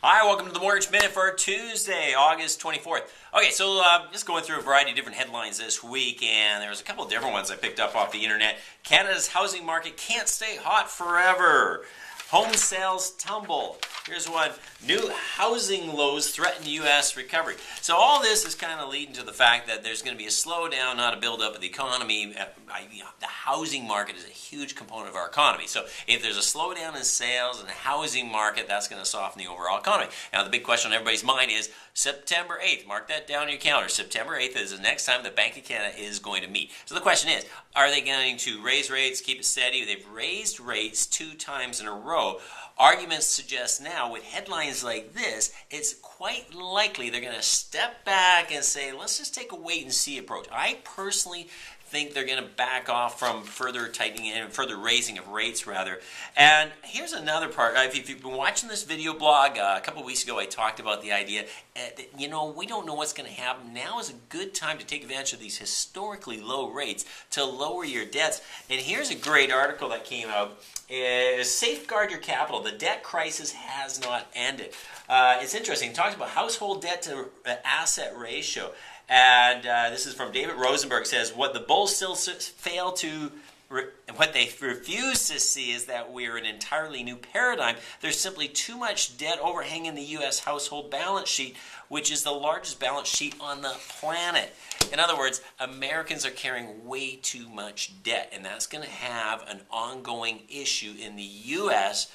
Hi, welcome to the Mortgage Minute for Tuesday, August 24th. Okay, so just going through a variety of different headlines this week, and there was a couple of different ones I picked up off the internet. Canada's housing market can't stay hot forever. Home sales tumble. Here's one. New housing lows threaten U.S. recovery. So all this is kind of leading to the fact that there's going to be a slowdown, not a buildup of the economy. The housing market is a huge component of our economy. So if there's a slowdown in sales in the housing market, that's going to soften the overall economy. Now the big question on everybody's mind is September 8th. Mark that down in your calendar. September 8th is the next time the Bank of Canada is going to meet. So the question is, are they going to raise rates, keep it steady? They've raised rates 2 times in a row. Arguments suggest now, with headlines like this, it's quite likely they're going to step back and say, let's just take a wait-and-see approach. I personally think they're going to back off from further tightening and further raising of rates, rather. And here's another part. If you've been watching this video blog, a couple of weeks ago I talked about the idea that, we don't know what's going to happen. Now is a good time to take advantage of these historically low rates to lower your debts. And here's a great article that came out. Safeguard your capital. The debt crisis has not ended. It's interesting. It talks about household debt to asset ratio. And this is from David Rosenberg. It says, what the bulls still fail to, what they refuse to see is that we're an entirely new paradigm. There's simply too much debt overhanging the U.S. household balance sheet, which is the largest balance sheet on the planet. In other words, Americans are carrying way too much debt, and that's going to have an ongoing issue in the U.S.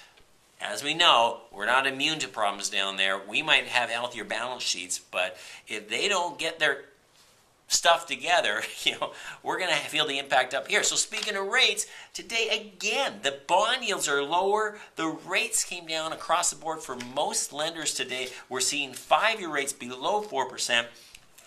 As we know, we're not immune to problems down there. We might have healthier balance sheets, but if they don't get their stuff together, we're going to feel the impact up here. So speaking of rates, today again, the bond yields are lower. The rates came down across the board for most lenders today. We're seeing 5-year rates below 4%.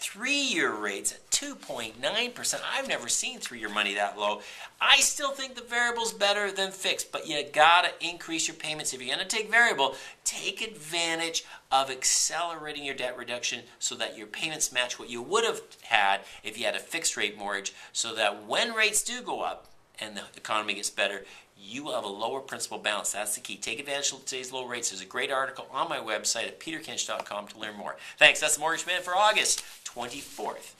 3-year rates at 2.9%. I've never seen 3-year money that low. I still think the variable's better than fixed, but you gotta increase your payments. If you're gonna take variable, take advantage of accelerating your debt reduction so that your payments match what you would have had if you had a fixed rate mortgage, so that when rates do go up and the economy gets better, you will have a lower principal balance. That's the key. Take advantage of today's low rates. There's a great article on my website at peterkinch.com to learn more. Thanks. That's the Mortgage Minute for August 24th.